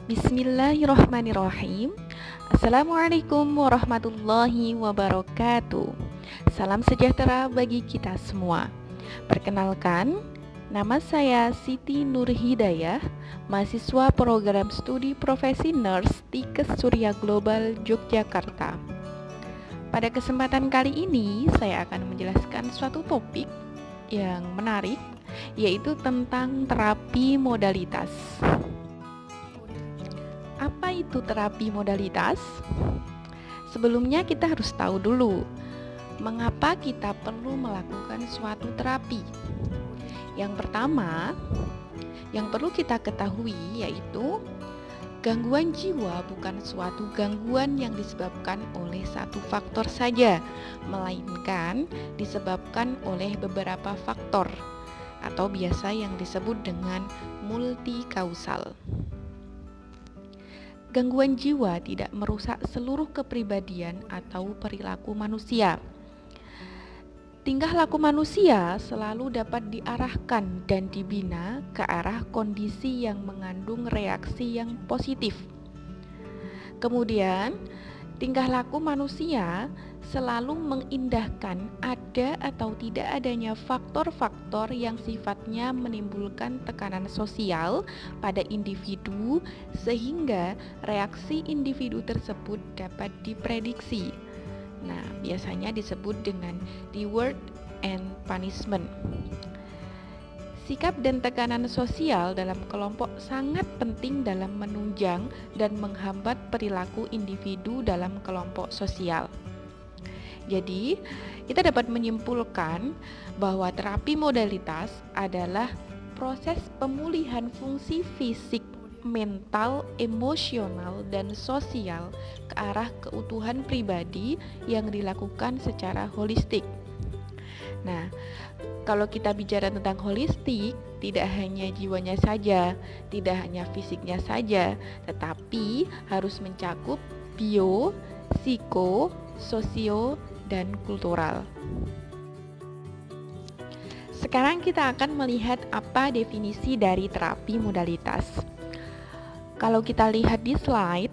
Bismillahirrahmanirrahim. Assalamualaikum warahmatullahi wabarakatuh. Salam sejahtera bagi kita semua. Perkenalkan, nama saya Siti Nurhidayah, mahasiswa program studi profesi nurse di Surya Global Yogyakarta. Pada kesempatan kali ini, saya akan menjelaskan suatu topik yang menarik, yaitu tentang terapi modalitas. Apa itu terapi modalitas? Sebelumnya kita harus tahu dulu mengapa kita perlu melakukan suatu terapi. Yang pertama, yang perlu kita ketahui yaitu gangguan jiwa bukan suatu gangguan yang disebabkan oleh satu faktor saja, melainkan disebabkan oleh beberapa faktor atau biasa yang disebut dengan multikausal. Gangguan jiwa tidak merusak seluruh kepribadian atau perilaku manusia. Tingkah laku manusia selalu dapat diarahkan dan dibina ke arah kondisi yang mengandung reaksi yang positif. Kemudian, tingkah laku manusia selalu mengindahkan ada atau tidak adanya faktor-faktor yang sifatnya menimbulkan tekanan sosial pada individu sehingga reaksi individu tersebut dapat diprediksi. Nah, biasanya disebut dengan reward and punishment. Sikap dan tekanan sosial dalam kelompok sangat penting dalam menunjang dan menghambat perilaku individu dalam kelompok sosial. Jadi, kita dapat menyimpulkan bahwa terapi modalitas adalah proses pemulihan fungsi fisik, mental, emosional, dan sosial ke arah keutuhan pribadi yang dilakukan secara holistik. Nah, kalau kita bicara tentang holistik, tidak hanya jiwanya saja, tidak hanya fisiknya saja, tetapi harus mencakup bio, psiko, sosio, dan kultural. Sekarang kita akan melihat apa definisi dari terapi modalitas. Kalau kita lihat di slide,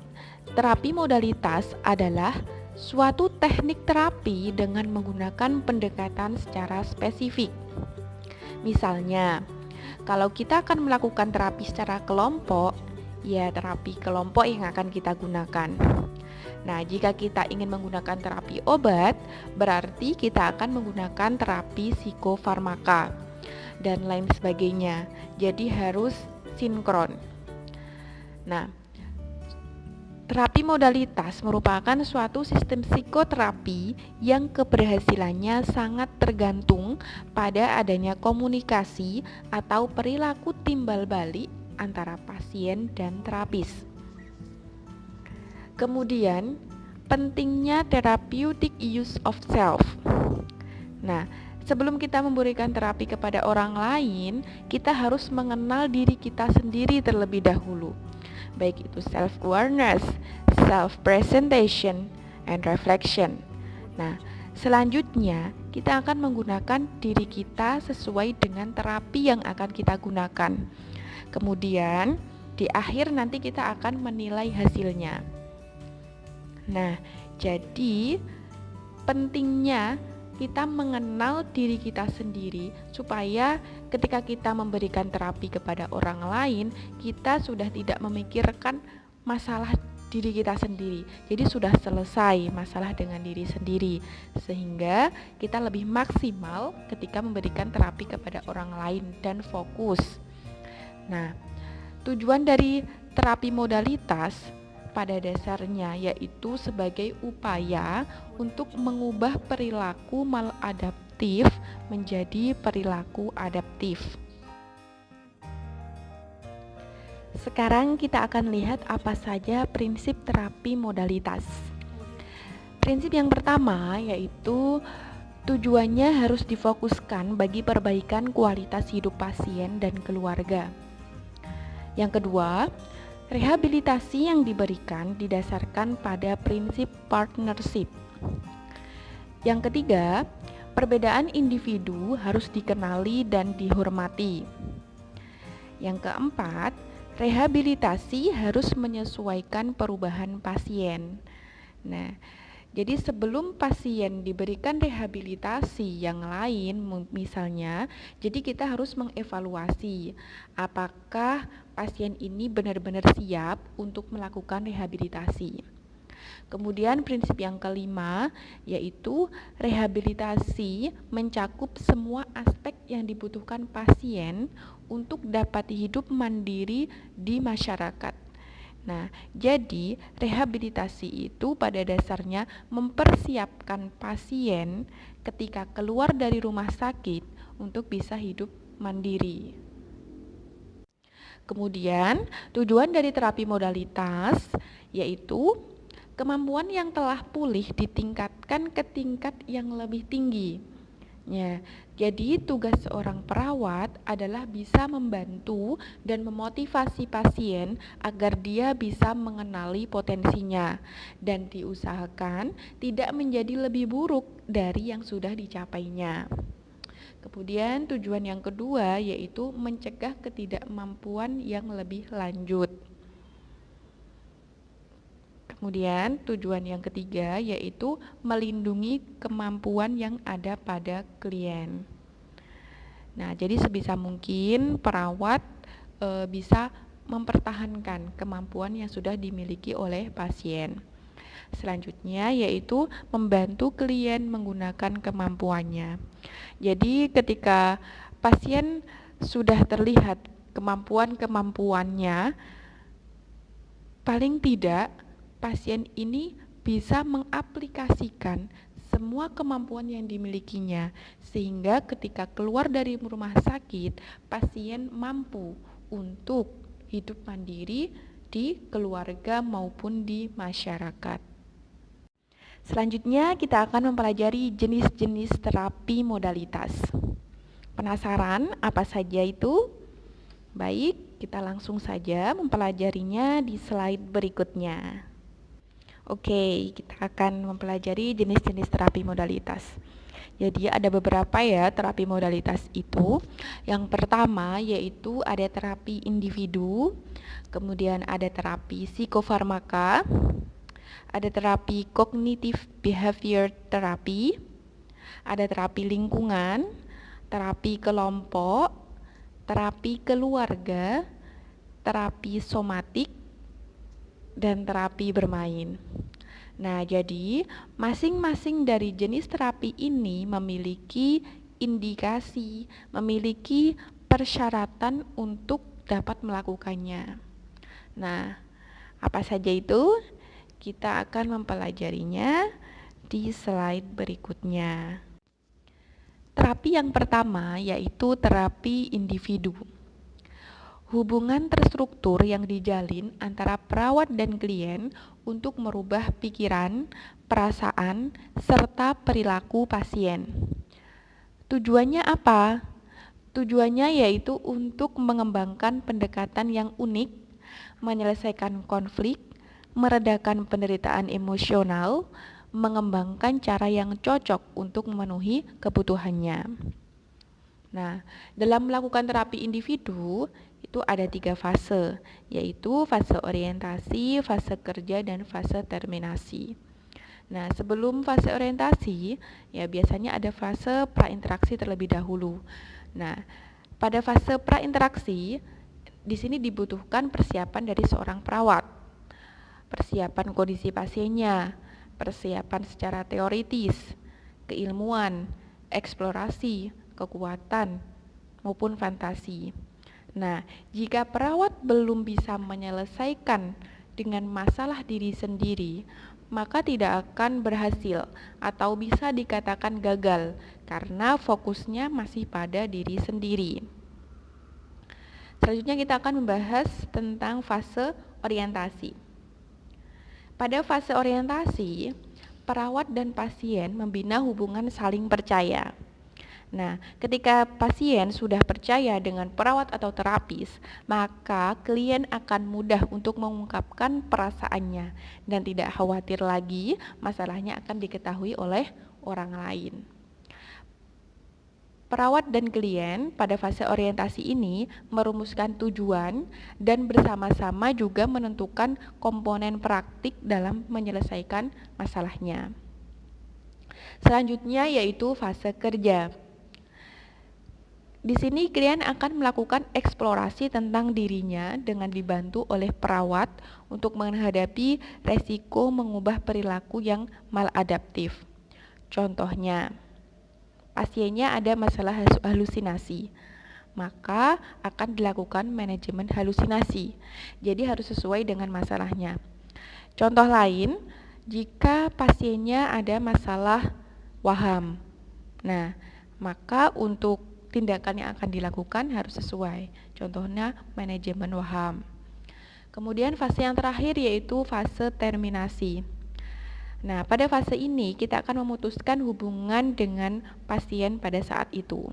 terapi modalitas adalah suatu teknik terapi dengan menggunakan pendekatan secara spesifik. Misalnya, kalau kita akan melakukan terapi secara kelompok, ya terapi kelompok yang akan kita gunakan. Nah, jika kita ingin menggunakan terapi obat, berarti kita akan menggunakan terapi psikofarmaka dan lain sebagainya. Jadi harus sinkron. Nah, terapi modalitas merupakan suatu sistem psikoterapi yang keberhasilannya sangat tergantung pada adanya komunikasi atau perilaku timbal balik antara pasien dan terapis. Kemudian, pentingnya therapeutic use of self. Nah, sebelum kita memberikan terapi kepada orang lain, kita harus mengenal diri kita sendiri terlebih dahulu. Baik itu self-awareness, self-presentation, and reflection. Nah, selanjutnya kita akan menggunakan diri kita sesuai dengan terapi yang akan kita gunakan. Kemudian, di akhir nanti kita akan menilai hasilnya. Nah, jadi pentingnya kita mengenal diri kita sendiri supaya ketika kita memberikan terapi kepada orang lain, kita sudah tidak memikirkan masalah diri kita sendiri. Jadi sudah selesai masalah dengan diri sendiri, sehingga kita lebih maksimal ketika memberikan terapi kepada orang lain dan fokus. Nah, tujuan dari terapi modalitas pada dasarnya yaitu sebagai upaya untuk mengubah perilaku maladaptif menjadi perilaku adaptif. Sekarang kita akan lihat apa saja prinsip terapi modalitas. Prinsip yang pertama yaitu tujuannya harus difokuskan bagi perbaikan kualitas hidup pasien dan keluarga. Yang kedua, rehabilitasi yang diberikan didasarkan pada prinsip partnership. Yang ketiga, perbedaan individu harus dikenali dan dihormati. Yang keempat, rehabilitasi harus menyesuaikan perubahan pasien. Nah, jadi sebelum pasien diberikan rehabilitasi yang lain, misalnya, jadi kita harus mengevaluasi apakah pasien ini benar-benar siap untuk melakukan rehabilitasi. Kemudian prinsip yang kelima yaitu rehabilitasi mencakup semua aspek yang dibutuhkan pasien untuk dapat hidup mandiri di masyarakat. Nah, jadi rehabilitasi itu pada dasarnya mempersiapkan pasien ketika keluar dari rumah sakit untuk bisa hidup mandiri. Kemudian, tujuan dari terapi modalitas yaitu kemampuan yang telah pulih ditingkatkan ke tingkat yang lebih tinggi. Ya, jadi tugas seorang perawat adalah bisa membantu dan memotivasi pasien agar dia bisa mengenali potensinya dan diusahakan tidak menjadi lebih buruk dari yang sudah dicapainya. Kemudian tujuan yang kedua yaitu mencegah ketidakmampuan yang lebih lanjut. Kemudian tujuan yang ketiga yaitu melindungi kemampuan yang ada pada klien. Nah, jadi sebisa mungkin perawat bisa mempertahankan kemampuan yang sudah dimiliki oleh pasien. Selanjutnya yaitu membantu klien menggunakan kemampuannya. Jadi ketika pasien sudah terlihat kemampuan-kemampuannya, paling tidak pasien ini bisa mengaplikasikan semua kemampuan yang dimilikinya sehingga ketika keluar dari rumah sakit pasien mampu untuk hidup mandiri di keluarga maupun di masyarakat. Selanjutnya kita akan mempelajari jenis-jenis terapi modalitas. Penasaran apa saja itu? Baik, kita langsung saja mempelajarinya di slide berikutnya. Oke, kita akan mempelajari jenis-jenis terapi modalitas. Jadi ada beberapa ya terapi modalitas itu. Yang pertama yaitu ada terapi individu, kemudian ada terapi psikofarmaka, ada terapi cognitive behavior therapy, ada terapi lingkungan, terapi kelompok, terapi keluarga, terapi somatik, dan terapi bermain. Nah, jadi masing-masing dari jenis terapi ini memiliki indikasi, memiliki persyaratan untuk dapat melakukannya. Nah, apa saja itu? Kita akan mempelajarinya di slide berikutnya. Terapi yang pertama yaitu terapi individu. Hubungan terstruktur yang dijalin antara perawat dan klien untuk merubah pikiran, perasaan, serta perilaku pasien. Tujuannya apa? Tujuannya yaitu untuk mengembangkan pendekatan yang unik, menyelesaikan konflik, meredakan penderitaan emosional, mengembangkan cara yang cocok untuk memenuhi kebutuhannya. Nah, dalam melakukan terapi individu, itu ada 3 fase, yaitu fase orientasi, fase kerja, dan fase terminasi. Nah, sebelum fase orientasi, ya biasanya ada fase prainteraksi terlebih dahulu. Nah, pada fase prainteraksi, di sini dibutuhkan persiapan dari seorang perawat. Persiapan kondisi pasiennya, persiapan secara teoritis, keilmuan, eksplorasi, kekuatan, maupun fantasi. Nah, jika perawat belum bisa menyelesaikan dengan masalah diri sendiri, maka tidak akan berhasil atau bisa dikatakan gagal karena fokusnya masih pada diri sendiri. Selanjutnya kita akan membahas tentang fase orientasi. Pada fase orientasi, perawat dan pasien membina hubungan saling percaya. Nah, ketika pasien sudah percaya dengan perawat atau terapis, maka klien akan mudah untuk mengungkapkan perasaannya dan tidak khawatir lagi masalahnya akan diketahui oleh orang lain. Perawat dan klien pada fase orientasi ini merumuskan tujuan dan bersama-sama juga menentukan komponen praktik dalam menyelesaikan masalahnya. Selanjutnya yaitu fase kerja. Di sini klien akan melakukan eksplorasi tentang dirinya dengan dibantu oleh perawat untuk menghadapi resiko mengubah perilaku yang maladaptif. Contohnya, pasiennya ada masalah halusinasi, maka akan dilakukan manajemen halusinasi. Jadi harus sesuai dengan masalahnya. Contoh lain, jika pasiennya ada masalah waham. Nah, maka untuk tindakan yang akan dilakukan harus sesuai. Contohnya manajemen waham. Kemudian fase yang terakhir yaitu fase terminasi. Nah, pada fase ini kita akan memutuskan hubungan dengan pasien pada saat itu.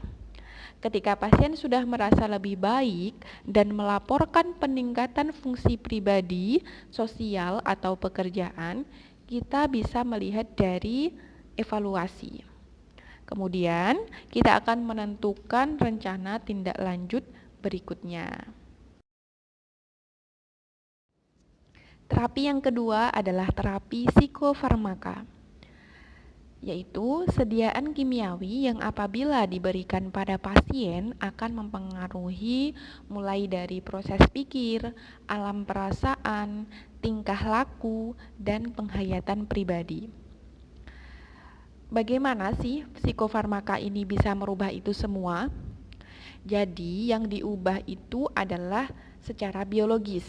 Ketika pasien sudah merasa lebih baik dan melaporkan peningkatan fungsi pribadi, sosial, atau pekerjaan, kita bisa melihat dari evaluasi. Kemudian, kita akan menentukan rencana tindak lanjut berikutnya. Terapi yang kedua adalah terapi psikofarmaka, yaitu sediaan kimiawi yang apabila diberikan pada pasien akan mempengaruhi mulai dari proses pikir, alam perasaan, tingkah laku, dan penghayatan pribadi. Bagaimana sih psikofarmaka ini bisa merubah itu semua? Jadi yang diubah itu adalah secara biologis.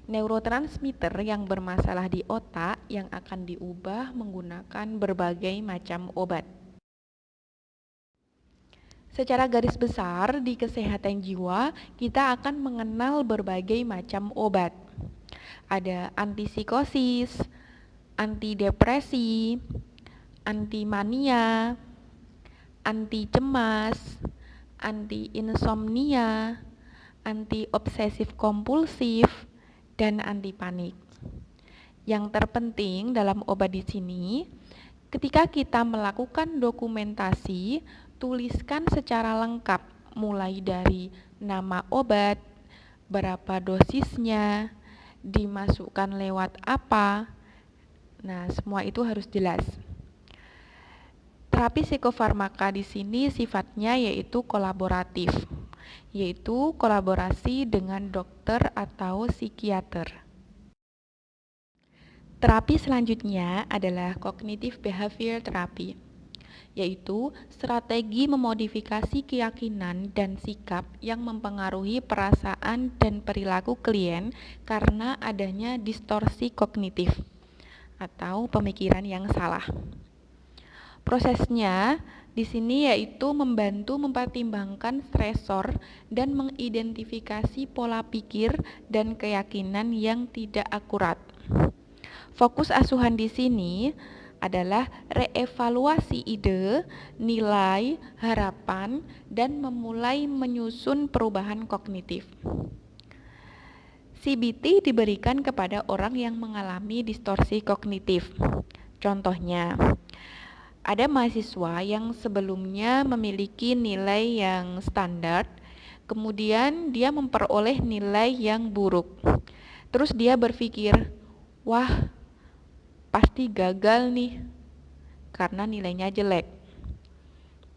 Neurotransmitter yang bermasalah di otak yang akan diubah menggunakan berbagai macam obat. Secara garis besar di kesehatan jiwa kita akan mengenal berbagai macam obat. Ada antipsikosis, antidepresi, anti-mania, anti-cemas, anti-insomnia, anti-obsesif kompulsif, dan anti-panik. Yang terpenting dalam obat di sini, ketika kita melakukan dokumentasi, tuliskan secara lengkap mulai dari nama obat, berapa dosisnya, dimasukkan lewat apa. Nah, semua itu harus jelas. Terapi psikofarmaka di sini sifatnya yaitu kolaboratif, yaitu kolaborasi dengan dokter atau psikiater. Terapi selanjutnya adalah cognitive behavior therapy, yaitu strategi memodifikasi keyakinan dan sikap yang mempengaruhi perasaan dan perilaku klien karena adanya distorsi kognitif atau pemikiran yang salah. Prosesnya di sini yaitu membantu mempertimbangkan stresor dan mengidentifikasi pola pikir dan keyakinan yang tidak akurat. Fokus asuhan di sini adalah reevaluasi ide, nilai, harapan, dan memulai menyusun perubahan kognitif. CBT diberikan kepada orang yang mengalami distorsi kognitif. Contohnya, ada mahasiswa yang sebelumnya memiliki nilai yang standar, kemudian dia memperoleh nilai yang buruk. Terus dia berpikir, wah, pasti gagal nih, karena nilainya jelek.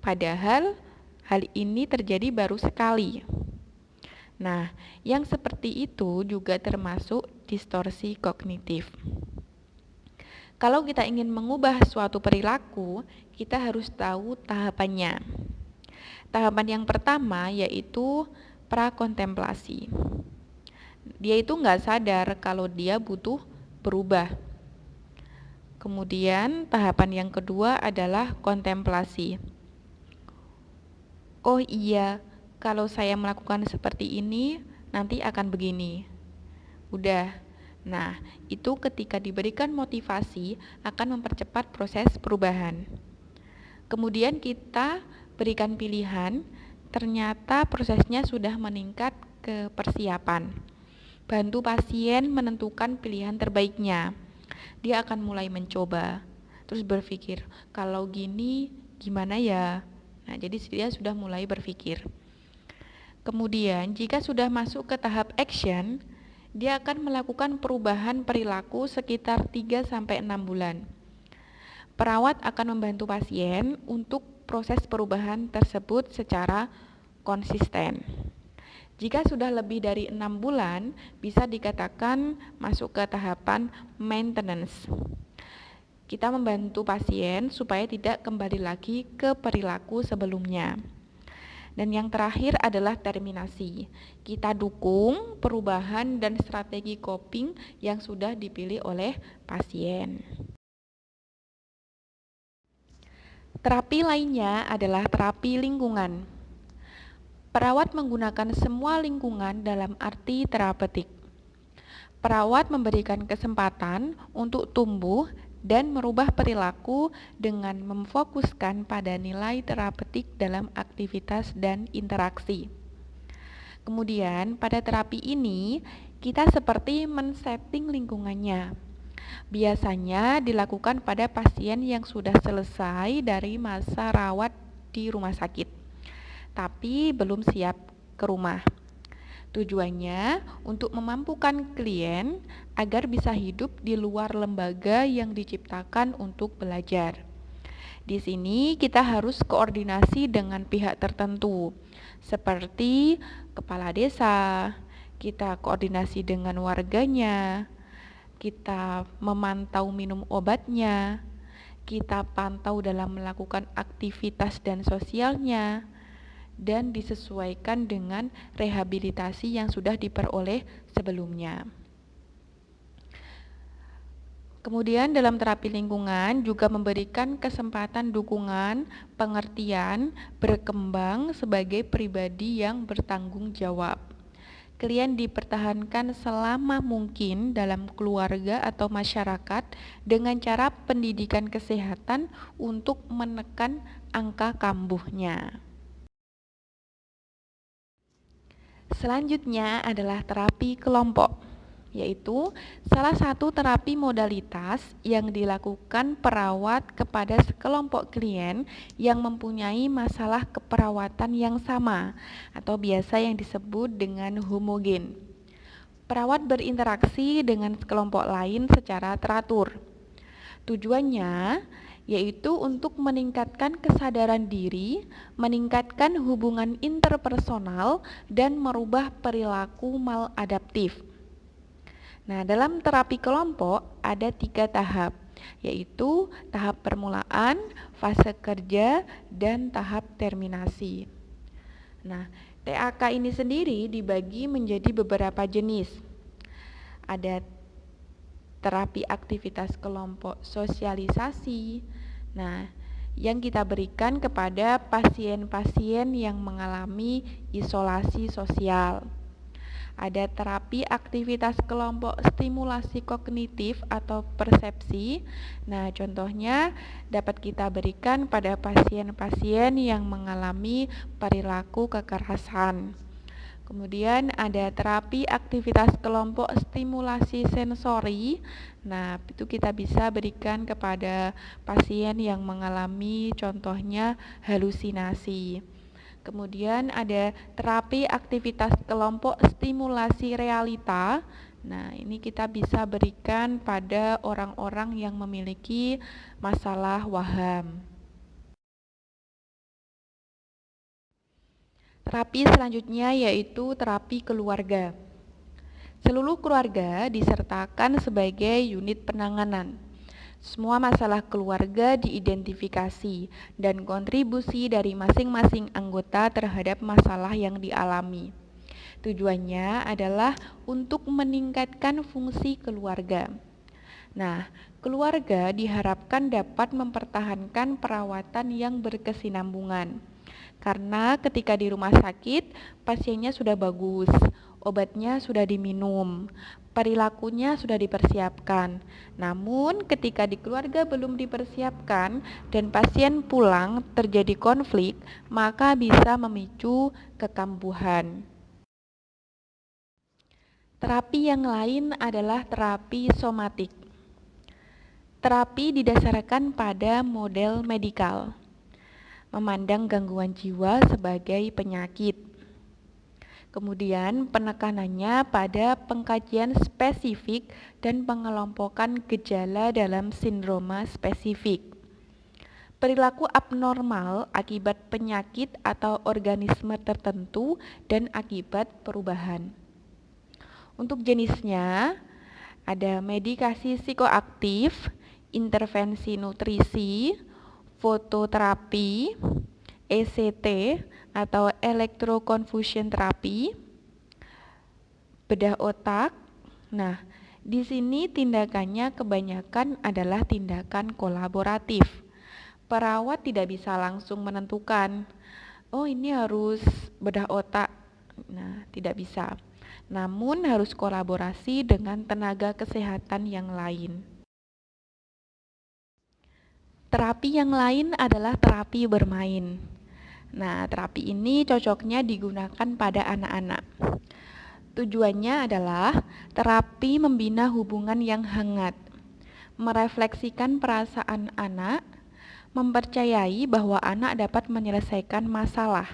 Padahal hal ini terjadi baru sekali. Nah, yang seperti itu juga termasuk distorsi kognitif. Kalau kita ingin mengubah suatu perilaku, kita harus tahu tahapannya. Tahapan yang pertama yaitu prakontemplasi. Dia itu nggak sadar kalau dia butuh berubah. Kemudian tahapan yang kedua adalah kontemplasi. Oh iya, kalau saya melakukan seperti ini, nanti akan begini. Udah. Nah, itu ketika diberikan motivasi akan mempercepat proses perubahan. Kemudian kita berikan pilihan, ternyata prosesnya sudah meningkat ke persiapan. Bantu pasien menentukan pilihan terbaiknya. Dia akan mulai mencoba, terus berpikir, kalau gini gimana ya? Nah, jadi dia sudah mulai berpikir. Kemudian, jika sudah masuk ke tahap action, dia akan melakukan perubahan perilaku sekitar 3-6 bulan. Perawat akan membantu pasien untuk proses perubahan tersebut secara konsisten. Jika sudah lebih dari 6 bulan, bisa dikatakan masuk ke tahapan maintenance. Kita membantu pasien supaya tidak kembali lagi ke perilaku sebelumnya. Dan yang terakhir adalah terminasi. Kita dukung perubahan dan strategi coping yang sudah dipilih oleh pasien. Terapi lainnya adalah terapi lingkungan. Perawat menggunakan semua lingkungan dalam arti terapeutik. Perawat memberikan kesempatan untuk tumbuh dan merubah perilaku dengan memfokuskan pada nilai terapeutik dalam aktivitas dan interaksi. Kemudian, pada terapi ini, kita seperti men-setting lingkungannya. Biasanya dilakukan pada pasien yang sudah selesai dari masa rawat di rumah sakit, tapi belum siap ke rumah. Tujuannya untuk memampukan klien agar bisa hidup di luar lembaga yang diciptakan untuk belajar. Di sini kita harus koordinasi dengan pihak tertentu, seperti kepala desa, kita koordinasi dengan warganya, kita memantau minum obatnya, kita pantau dalam melakukan aktivitas dan sosialnya, dan disesuaikan dengan rehabilitasi yang sudah diperoleh sebelumnya. Kemudian dalam terapi lingkungan juga memberikan kesempatan dukungan, pengertian, berkembang sebagai pribadi yang bertanggung jawab. Klien dipertahankan selama mungkin dalam keluarga atau masyarakat dengan cara pendidikan kesehatan untuk menekan angka kambuhnya. Selanjutnya adalah terapi kelompok, yaitu salah satu terapi modalitas yang dilakukan perawat kepada sekelompok klien yang mempunyai masalah keperawatan yang sama atau biasa yang disebut dengan homogen. Perawat berinteraksi dengan sekelompok lain secara teratur. Tujuannya yaitu untuk meningkatkan kesadaran diri, meningkatkan hubungan interpersonal, dan merubah perilaku maladaptif. Nah, dalam terapi kelompok ada 3 tahap, yaitu tahap permulaan, fase kerja, dan tahap terminasi. Nah, TAK ini sendiri dibagi menjadi beberapa jenis. Ada terapi aktivitas kelompok sosialisasi. Nah, yang kita berikan kepada pasien-pasien yang mengalami isolasi sosial. Ada terapi aktivitas kelompok stimulasi kognitif atau persepsi. Nah, contohnya dapat kita berikan pada pasien-pasien yang mengalami perilaku kekerasan. Kemudian ada terapi aktivitas kelompok stimulasi sensori. Nah, itu kita bisa berikan kepada pasien yang mengalami contohnya halusinasi. Kemudian ada terapi aktivitas kelompok stimulasi realita. Nah, ini kita bisa berikan pada orang-orang yang memiliki masalah waham. Terapi selanjutnya yaitu terapi keluarga. Seluruh keluarga disertakan sebagai unit penanganan. Semua masalah keluarga diidentifikasi dan kontribusi dari masing-masing anggota terhadap masalah yang dialami. Tujuannya adalah untuk meningkatkan fungsi keluarga. Nah, keluarga diharapkan dapat mempertahankan perawatan yang berkesinambungan. Karena ketika di rumah sakit, pasiennya sudah bagus, obatnya sudah diminum, perilakunya sudah dipersiapkan. Namun ketika di keluarga belum dipersiapkan dan pasien pulang terjadi konflik, maka bisa memicu kekambuhan. Terapi yang lain adalah terapi somatik. Terapi didasarkan pada model medikal. memandang gangguan jiwa sebagai penyakit. Kemudian penekanannya pada pengkajian spesifik dan pengelompokan gejala dalam sindroma spesifik. Perilaku abnormal akibat penyakit atau organisme tertentu dan akibat perubahan. Untuk jenisnya ada medikasi psikoaktif, intervensi nutrisi, fototerapi, ECT atau electroconfusion terapi, bedah otak. Nah, di sini tindakannya kebanyakan adalah tindakan kolaboratif. Perawat tidak bisa langsung menentukan, oh ini harus bedah otak. Nah, tidak bisa. Namun harus kolaborasi dengan tenaga kesehatan yang lain. Terapi yang lain adalah terapi bermain. Nah, terapi ini cocoknya digunakan pada anak-anak. Tujuannya adalah terapi membina hubungan yang hangat, merefleksikan perasaan anak, mempercayai bahwa anak dapat menyelesaikan masalah.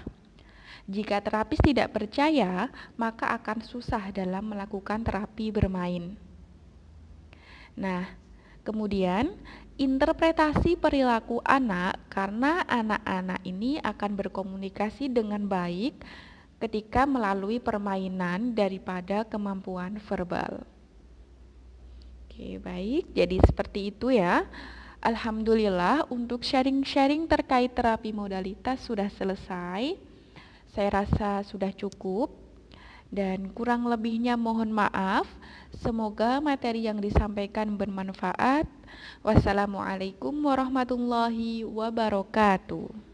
Jika terapis tidak percaya, maka akan susah dalam melakukan terapi bermain. Nah, kemudian interpretasi perilaku anak, karena anak-anak ini akan berkomunikasi dengan baik ketika melalui permainan daripada kemampuan verbal. Oke, baik. Jadi seperti itu ya. Alhamdulillah untuk sharing-sharing terkait terapi modalitas sudah selesai. Saya rasa sudah cukup. Dan kurang lebihnya mohon maaf. Semoga materi yang disampaikan bermanfaat. Wassalamualaikum warahmatullahi wabarakatuh.